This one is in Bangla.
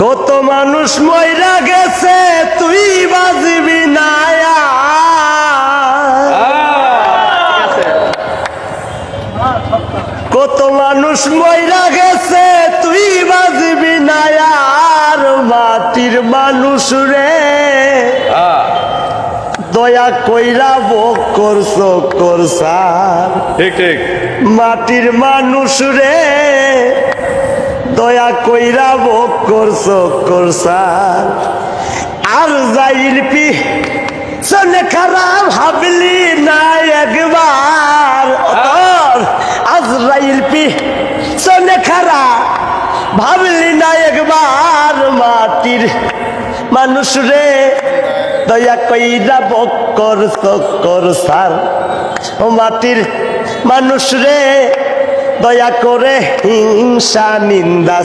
কত মানুষ মইরা গেছে তুই বাজবি না কত মানুষ মইরা গেছে তুই বাজবি না আর মাটির মানুষ রে দয়া কইরা ভোগ করছ করছার ঠিক ঠিক মাটির মানুষ রে দয়া কইরা ভোগ করছ করছার আর যাইল পি শোনে খারাপ ভাবলি না একবার আজরাইল পি শোনে খারাপ ভাবলি না একবার মাটির মানুষ রে দয়া কইরা ভোগ করছ করছার ও মাটির মানুষ রে দয়া করে হিংসা নিন্দা